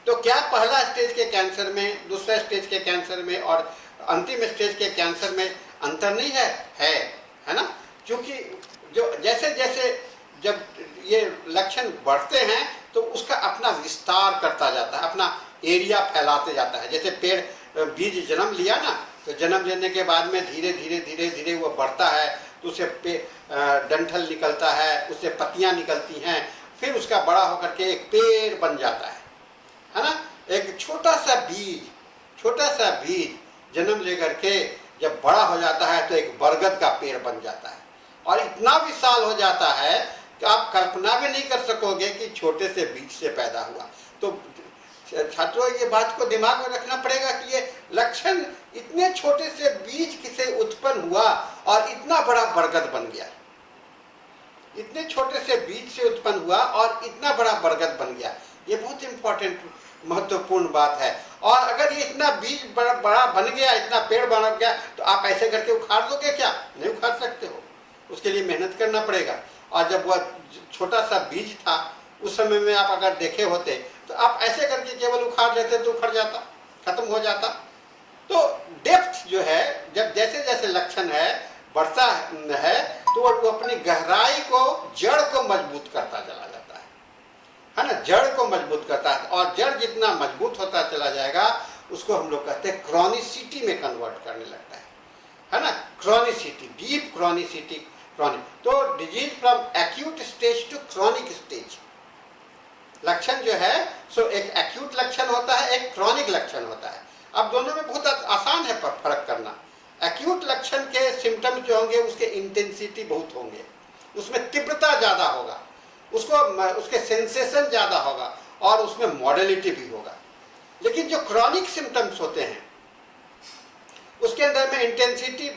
तो क्या पहला स्टेज के कैंसर में, दूसरा स्टेज के कैंसर में और अंतिम स्टेज के कैंसर में अंतर नहीं है? है ना। क्योंकि जो जैसे जैसे जब ये लक्षण बढ़ते हैं तो उसका अपना विस्तार करता जाता है, अपना एरिया फैलाते जाता है। जैसे पेड़ बीज जन्म लिया ना, तो जन्म लेने के बाद में धीरे धीरे धीरे धीरे वो बढ़ता है, तो उससे डंठल निकलता है, उससे पत्तियां निकलती हैं, फिर उसका बड़ा होकर के एक पेड़ बन जाता है ना। एक छोटा सा बीज जन्म लेकर के जब बड़ा हो जाता है तो एक बरगद का पेड़ बन जाता है, और इतना विशाल हो जाता है कि आप कल्पना भी नहीं कर सकोगे कि छोटे से बीज से पैदा हुआ। तो छात्रों, ये बात को दिमाग में रखना पड़ेगा कि ये लक्षण इतने छोटे से बीज से उत्पन्न हुआ और इतना बड़ा बरगद बन गया, इतने छोटे से बीज से उत्पन्न हुआ और इतना बड़ा बरगद बन गया। ये बहुत इंपॉर्टेंट, महत्वपूर्ण बात है। और अगर ये इतना बीज बड़ा बन गया, इतना पेड़ बन गया, तो आप ऐसे करके उखाड़ दोगे क्या? नहीं उखाड़ सकते हो, उसके लिए मेहनत करना पड़ेगा। और जब वह छोटा सा बीज था उस समय में आप अगर देखे होते तो आप ऐसे करके केवल उखाड़ लेते तो उखड़ जाता, खत्म हो जाता। तो डेप्थ जो है, जब जैसे जैसे लक्षण है बढ़ता है तो वो अपनी गहराई को, जड़ को मजबूत करता चला जाता है ना, जड़ को मजबूत करता है। और जड़ जितना मजबूत होता चला जाएगा उसको हम लोग कहते हैं क्रॉनिसिटी में कन्वर्ट करने लगता है ना, क्रॉनिसिटी, डीप क्रॉनिसिटी, क्रॉनिक। तो disease from acute stage to chronic stage, लक्षण जो है सो एक एक्यूट लक्षण होता है, एक क्रॉनिक लक्षण होता है। अब दोनों में बहुत आसान है फर्क करना। एक्यूट लक्षण के सिम्टम्स जो होंगे उसके इंटेंसिटी बहुत होंगे, उसमें तीव्रता ज्यादा होगा, उसके सेंसेशन ज्यादा होगा और उसमें मॉडलिटी भी होगा। लेकिन जो क्रॉनिक सिम्टम्स होते हैं उसके अंदर में इंटेंसिटी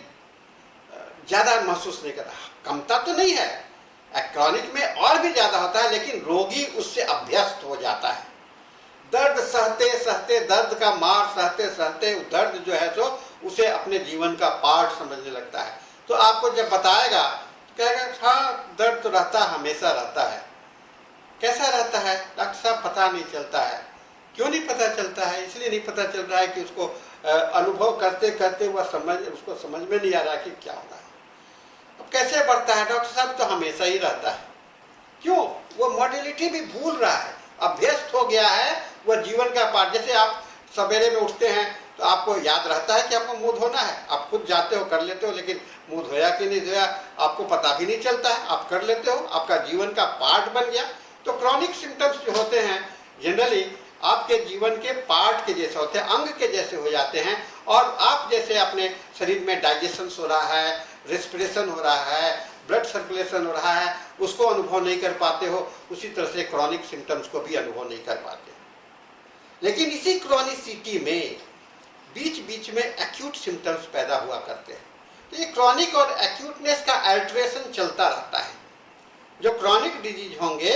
ज्यादा महसूस नहीं करता, कमता तो नहीं है, क्रॉनिक में और भी ज्यादा होता है, लेकिन रोगी उससे अभ्यस्त हो जाता है। दर्द सहते सहते, दर्द का मार सहते सहते दर्द जो है सो उसे अपने जीवन का पार्ट समझने लगता है। तो आपको जब बताएगा तो कहेगा हाँ दर्द तो रहता, हमेशा रहता है। कैसा रहता है डॉक्टर साहब? पता नहीं चलता है। क्यों नहीं पता चलता है? इसलिए नहीं पता चल रहा है कि उसको अनुभव करते करते उसको समझ में नहीं आ रहा कि क्या हो रहा है। अब कैसे बढ़ता है डॉक्टर साहब? तो हमेशा ही रहता है। क्यों? वो मॉडलिटी भी भूल रहा है, अभ्यस्त हो गया है, वह जीवन का पार्ट। जैसे आप सवेरे में उठते हैं तो आपको याद रहता है कि आपको मुंह धोना है, आप खुद जाते हो कर लेते हो, लेकिन मुंह धोया कि नहीं धोया आपको पता भी नहीं चलता है, आप कर लेते हो, आपका जीवन का पार्ट बन गया। तो क्रॉनिक सिम्टम्स जो होते हैं जनरली आपके जीवन के पार्ट के जैसे होते हैं, अंग के जैसे हो जाते हैं, और आप जैसे अपने शरीर में डाइजेशन हो रहा है, रेस्पिरेशन हो रहा है, ब्लड सर्कुलेशन हो रहा है, उसको अनुभव नहीं कर पाते हो, उसी तरह से क्रॉनिक सिम्टम्स को भी अनुभव नहीं कर पाते। लेकिन इसी क्रॉनिसिटी में बीच बीच में एक्यूट सिम्टम्स पैदा हुआ करते हैं। तो ये क्रॉनिक और एक्यूटनेस का अल्ट्रेशन चलता रहता है। जो क्रॉनिक डिजीज होंगे,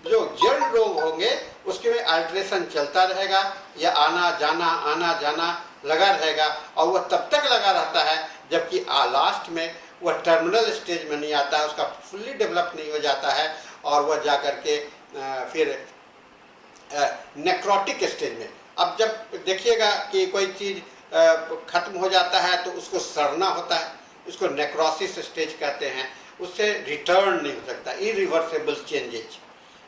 जो जड़ रोग होंगे, उसके में अल्ट्रेशन चलता रहेगा, या आना जाना लगा रहेगा, और वह तब तक लगा रहता है जबकि लास्ट में वह टर्मिनल स्टेज में नहीं आता है, उसका फुल्ली डेवलप नहीं हो जाता है, और वह जाकर के फिर नेक्रोटिक स्टेज में। अब जब देखिएगा कि कोई चीज खत्म हो जाता है तो उसको सड़ना होता है, उसको नेक्रोसिस स्टेज कहते हैं, उससे रिटर्न नहीं हो सकता, इरिवर्सिबल चेंजेज,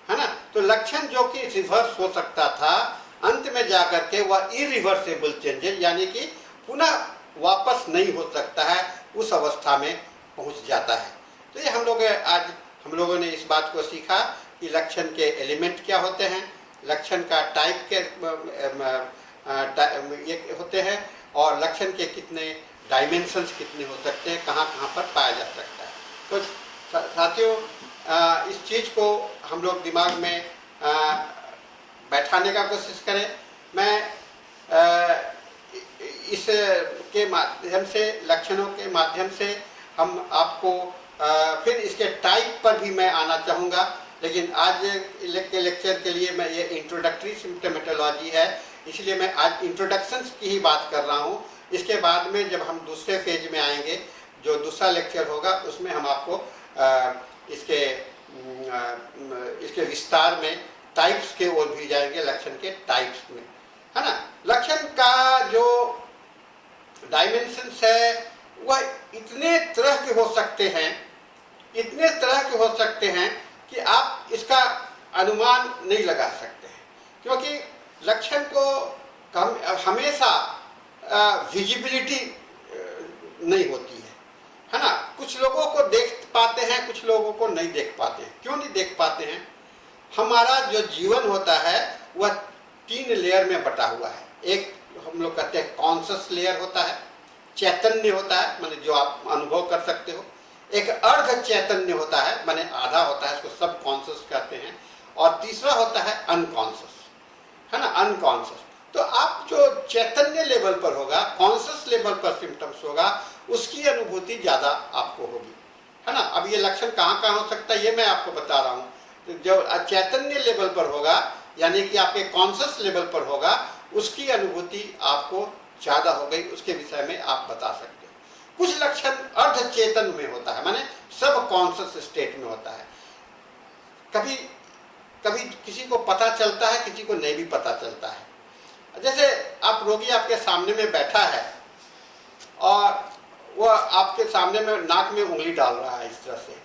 है ना। तो लक्षण जो कि रिवर्स हो सकता था, अंत में जाकर के वह इरिवर्सिबल चेंजेज यानी कि पुनः वापस नहीं हो सकता है, उस अवस्था में पहुंच जाता है। तो ये हम लोगों ने इस बात को सीखा कि लक्षण के एलिमेंट क्या होते हैं, लक्षण का टाइप के ये होते हैं, और लक्षण के कितने डायमेंशंस कितने हो सकते हैं, कहाँ कहाँ पर पाया जा सकता है। तो साथियों, इस चीज़ को हम लोग दिमाग में बैठाने का कोशिश करें। मैं इस के माध्यम से, लक्षणों के माध्यम से हम आपको फिर इसके टाइप पर भी मैं आना चाहूँगा, लेकिन आज के लेक्चर के लिए मैं ये इंट्रोडक्टरी सिम्प्टोमेटोलॉजी है, इसलिए मैं आज इंट्रोडक्शंस की ही बात कर रहा हूँ। इसके बाद में जब हम दूसरे फेज में आएंगे, जो दूसरा लेक्चर होगा, उसमें हम आपको इसके विस्तार में टाइप्स के ओर भी जाएंगे, लक्षण के टाइप्स में, है ना। लक्षण का जो डायमेंशंस है वह इतने तरह के हो सकते हैं, इतने तरह के हो सकते हैं कि आप इसका अनुमान नहीं लगा सकते हैं, क्योंकि लक्षण को हमेशा विजिबिलिटी नहीं होती है ना। कुछ लोगों को देख पाते हैं, कुछ लोगों को नहीं देख पाते हैं। क्यों नहीं देख पाते हैं? हमारा जो जीवन होता है वह 3 लेयर में बटा हुआ है। एक हम लोग कहते हैं कॉन्शस लेयर होता है, चैतन्य होता है, माने जो आप अनुभव कर सकते हो। एक अर्ध चैतन्य होता है, माने आधा होता है, इसको सब कॉन्शस कहते हैं। और तीसरा होता है अनकॉन्शस, है ना, अनकॉन्शस। तो आप जो चैतन्य लेवल पर होगा, कॉन्शस लेवल पर सिम्टम्स होगा, उसकी अनुभूति ज्यादा आपको होगी, है ना। अब ये लक्षण कहाँ कहाँ हो सकता है ये मैं आपको बता रहा हूँ। तो जो चैतन्य लेवल पर होगा, यानी कि आपके कॉन्शस लेवल पर होगा, उसकी अनुभूति आपको ज्यादा हो गई, उसके विषय में आप बता सकते हो। कुछ लक्षण अर्ध चेतन में होता है, माने सब कॉन्शस स्टेट में होता है। कभी कभी किसी को पता चलता है, किसी को नहीं भी पता चलता है। जैसे आप रोगी आपके सामने में बैठा है और वह आपके सामने में नाक में उंगली डाल रहा है, इस तरह से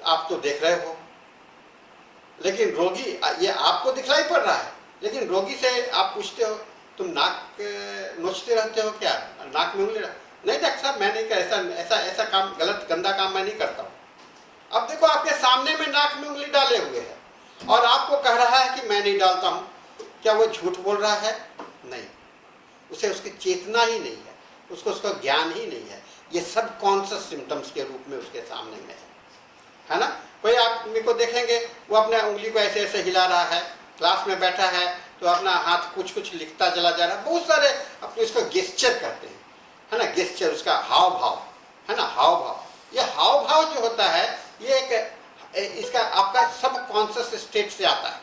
आप तो देख रहे हो, लेकिन रोगी, ये आपको दिखलाई पड़ रहा है, लेकिन रोगी से आप पूछते हो तुम नाक नोचते रहते हो क्या, नाक में उंगली? नहीं डॉक्टर साहब, मैं नहीं कर, ऐसा काम, गलत गंदा काम मैं नहीं करता हूँ। अब देखो आपके सामने में नाक में उंगली डाले हुए है और आपको कह रहा है कि मैं नहीं डालता हूँ। क्या वो झूठ बोल रहा है? नहीं, उसे उसकी चेतना ही नहीं है, उसको उसका ज्ञान ही नहीं है। ये सब कॉन्शियस सिम्टम्स के रूप में उसके सामने में है ना। कोई आदमी को देखेंगे वो अपने उंगली को ऐसे ऐसे हिला रहा है, क्लास में बैठा है तो अपना हाथ कुछ कुछ लिखता चला जा रहा है। बहुत सारे अपने इसको गेस्चर करते हैं, है ना, गेस्चर, उसका हाव भाव, है ना, हाव भाव। ये हाव भाव जो होता है ये एक इसका आपका सब कॉन्शियस स्टेट से आता है।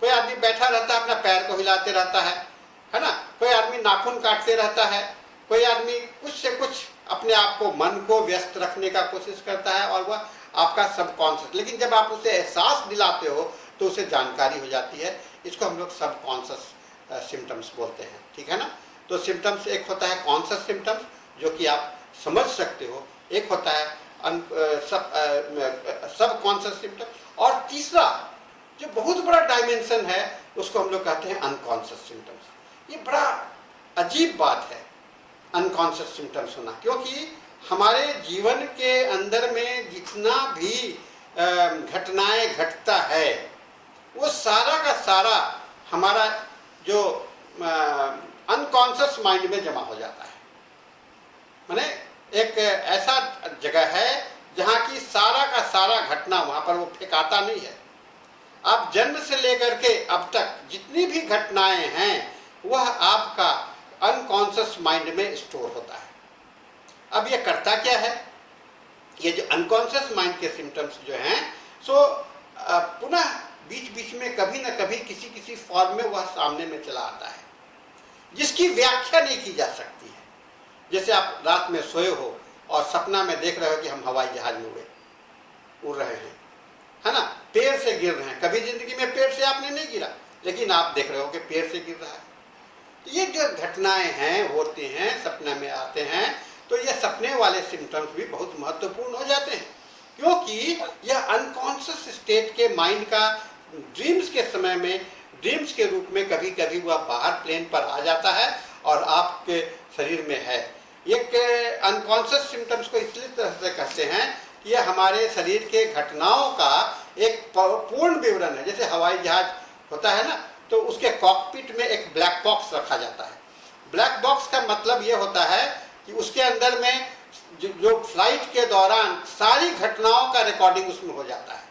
कोई आदमी बैठा रहता है, अपना पैर को हिलाते रहता है ना। कोई आदमी नाखून काटते रहता है, कोई आदमी कुछ से कुछ अपने आप को, मन को व्यस्त रखने का कोशिश करता है, और वह आपका सब कॉन्शियस। लेकिन जब आप उसे एहसास दिलाते हो तो उसे जानकारी हो जाती है। इसको हम लोग सब कॉन्शियस सिम्टम्स बोलते हैं, ठीक है ना। तो सिम्टम्स एक होता है कॉन्शियस सिम्टम्स जो कि आप समझ सकते हो, एक होता है सब कॉन्शियस सिम्टम्स, और तीसरा जो बहुत बड़ा डायमेंशन है उसको हम लोग कहते हैं अनकॉन्शियस सिम्टम्स। ये बड़ा अजीब बात है अनकॉन्शियस सिम्टम्स होना, क्योंकि हमारे जीवन के अंदर में जितना भी घटनाएं घटता है वो सारा का सारा हमारा जो अनकॉन्शियस माइंड में जमा हो जाता है। माने एक ऐसा जगह है जहाँ की सारा का सारा घटना वहाँ पर वो फेंकाता नहीं है। आप जन्म से लेकर के अब तक जितनी भी घटनाएं हैं वह आपका अनकॉन्शियस माइंड में स्टोर होता है। अब ये करता क्या है, ये जो अनकॉन्शियस माइंड के सिम्टम्स जो हैं सो पुनः बीच बीच में कभी न कभी किसी किसी फॉर्म में वह सामने में चला आता है जिसकी व्याख्या नहीं की जा सकती है। जैसे आप रात में सोए हो और सपना में देख रहे हो कि हम हवाई जहाज में उड़ रहे हैं, है ना, पेड़ से गिर रहे हैं। कभी जिंदगी में पेड़ से आपने नहीं गिरा, लेकिन आप देख रहे हो कि पेड़ से गिर रहा है। तो ये जो घटनाएं हैं होती हैं सपने में आते हैं, तो ये सपने वाले सिम्टम्स भी बहुत महत्वपूर्ण हो जाते हैं, क्योंकि यह अनकॉन्शियस स्टेट के माइंड का ड्रीम्स के समय में ड्रीम्स के रूप में कभी कभी वह बाहर प्लेन पर आ जाता है और आपके शरीर में है। एक अनकॉन्शियस सिम्टम्स को इसलिए तरह से कहते हैं कि यह हमारे शरीर के घटनाओं का एक पूर्ण विवरण है। जैसे हवाई जहाज होता है ना, तो उसके कॉकपिट में एक ब्लैक बॉक्स रखा जाता है। ब्लैक बॉक्स का मतलब ये होता है कि उसके अंदर में जो फ्लाइट के दौरान सारी घटनाओं का रिकॉर्डिंग उसमें हो जाता है,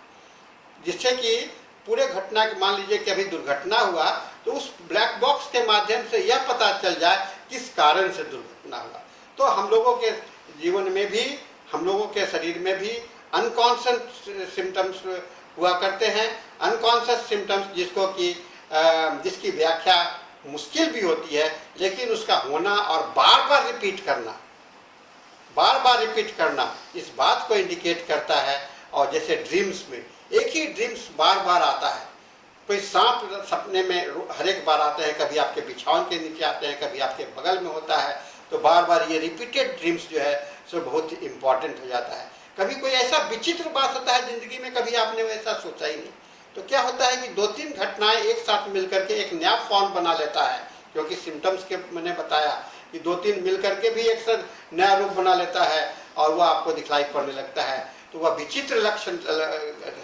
जिससे कि पूरे घटना के, मान लीजिए कि अभी दुर्घटना हुआ तो उस ब्लैक बॉक्स के माध्यम से यह पता चल जाए किस कारण से दुर्घटना हुआ। तो हम लोगों के जीवन में भी, हम लोगों के शरीर में भी अनकॉन्शियस सिम्टम्स हुआ करते हैं। अनकॉन्शियस सिम्टम्स जिसकी व्याख्या मुश्किल भी होती है, लेकिन उसका होना और बार बार रिपीट करना इस बात को इंडिकेट करता है। और जैसे ड्रीम्स में एक ही ड्रीम्स बार बार आता है, कोई सांप सपने में हर एक बार आते हैं, कभी आपके बिछावन के नीचे आते हैं, कभी आपके बगल में होता है, तो बार बार ये रिपीटेड ड्रीम्स जो है सो बहुत इम्पॉर्टेंट हो जाता है। कभी कोई ऐसा विचित्र बात होता है जिंदगी में, कभी आपने वैसा सोचा ही नहीं, तो क्या होता है कि दो तीन घटनाएं एक साथ मिलकर के एक नया फॉर्म बना लेता है, क्योंकि सिम्टम्स के मैंने बताया कि दो तीन मिल करके भी एक साथ नया रूप बना लेता है और वह आपको दिखलाई पड़ने लगता है, तो वह विचित्र लक्षण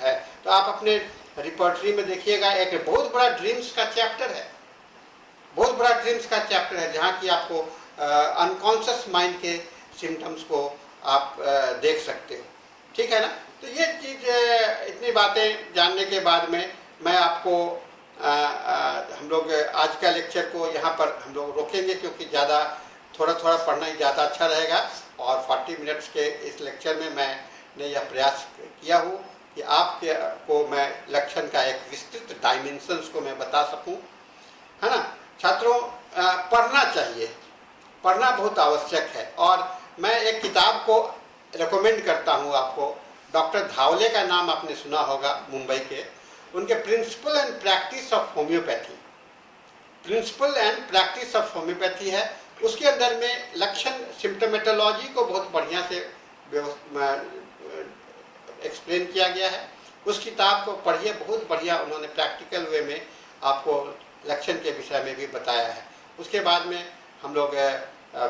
है। तो आप अपने रिपर्टरी में देखिएगा, एक बहुत बड़ा ड्रीम्स का चैप्टर है, बहुत बड़ा ड्रीम्स का चैप्टर है, जहाँ की आपको अनकॉन्शियस माइंड के सिम्टम्स को आप देख सकते हो। ठीक है ना। तो ये चीज़, इतनी बातें जानने के बाद में मैं आपको हम लोग आज का लेक्चर को यहाँ पर हम लोग रोकेंगे, क्योंकि ज़्यादा थोड़ा थोड़ा पढ़ना ही ज़्यादा अच्छा रहेगा। और 40 मिनट्स के इस लेक्चर में मैंने यह प्रयास किया हूँ कि आपको मैं लक्षण का एक विस्तृत डायमेंशंस को मैं बता सकूँ, है ना। छात्रों, पढ़ना चाहिए, पढ़ना बहुत आवश्यक है। और मैं एक किताब को रिकमेंड करता हूँ आपको। डॉक्टर धावले का नाम आपने सुना होगा, मुंबई के। उनके principle and practice of homoeopathy, principle and practice of homoeopathy है। उसके अंदर में लक्षण सिम्टोमेटोलॉजी को बहुत बढ़िया से एक्सप्लेन किया गया है। उस किताब को पढ़िए, बहुत बढ़िया उन्होंने प्रैक्टिकल वे में आपको लक्षण के विषय में भी बताया है। उसके बाद में हम लोग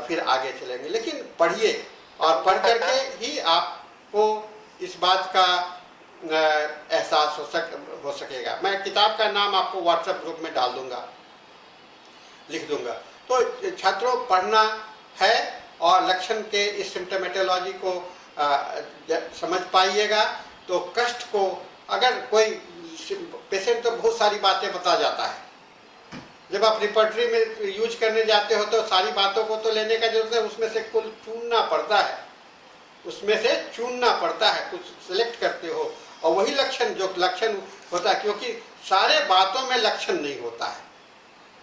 फिर आगे चलेंगे, लेकिन पढ़िए, और पढ़ करके ही आपको इस बात का एहसास हो सकेगा। मैं किताब का नाम आपको व्हाट्सएप ग्रुप में डाल दूंगा, लिख दूंगा। तो छात्रों, पढ़ना है और लक्षण के इस सिम्टोमेटोलॉजी को समझ पाइएगा। तो कष्ट को, अगर कोई पेशेंट तो बहुत सारी बातें बता जाता है, जब आप रिपर्टरी में यूज करने जाते हो तो सारी बातों को तो लेने का जरूरत है, उसमें से कुछ चुनना पड़ता है, उसमें से चुनना पड़ता है, कुछ सिलेक्ट करते हो। और वही लक्षण जो लक्षण होता है, क्योंकि सारे बातों में लक्षण नहीं होता है,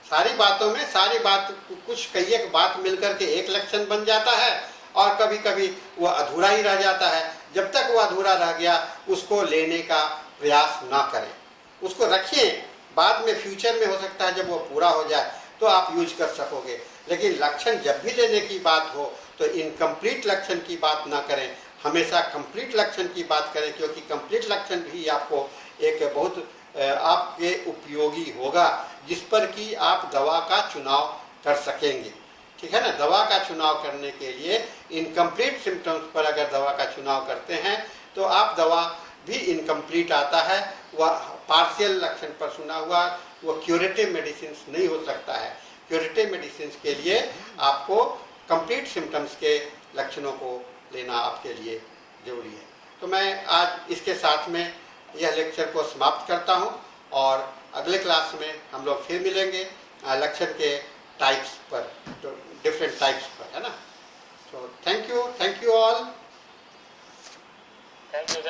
सारी बातों में सारी बात, कुछ कई एक बात मिलकर के एक लक्षण बन जाता है, और कभी कभी वह अधूरा ही रह जाता है। जब तक वह अधूरा रह गया उसको लेने का प्रयास ना करें, उसको रखिए, बाद में फ्यूचर में हो सकता है जब वो पूरा हो जाए तो आप यूज कर सकोगे। लेकिन लक्षण जब भी लेने की बात हो तो इनकम्प्लीट लक्षण की बात ना करें, हमेशा कंप्लीट लक्षण की बात करें, क्योंकि कंप्लीट लक्षण भी आपको एक बहुत आपके उपयोगी होगा, जिस पर कि आप दवा का चुनाव कर सकेंगे। ठीक है ना। दवा का चुनाव करने के लिए इनकम्प्लीट सिम्टम्स पर अगर दवा का चुनाव करते हैं तो आप दवा भी इनकम्प्लीट आता है, वह पार्शियल लक्षण पर सुना हुआ वो क्यूरेटिव मेडिसिन नहीं हो सकता है। क्यूरेटिव मेडिसिन के लिए आपको कंप्लीट सिम्टम्स के लक्षणों को लेना आपके लिए जरूरी है। तो मैं आज इसके साथ में यह लेक्चर को समाप्त करता हूं और अगले क्लास में हम लोग फिर मिलेंगे लक्षण के टाइप्स पर, तो डिफरेंट टाइप्स पर, है ना। तो thank you all. Thank you.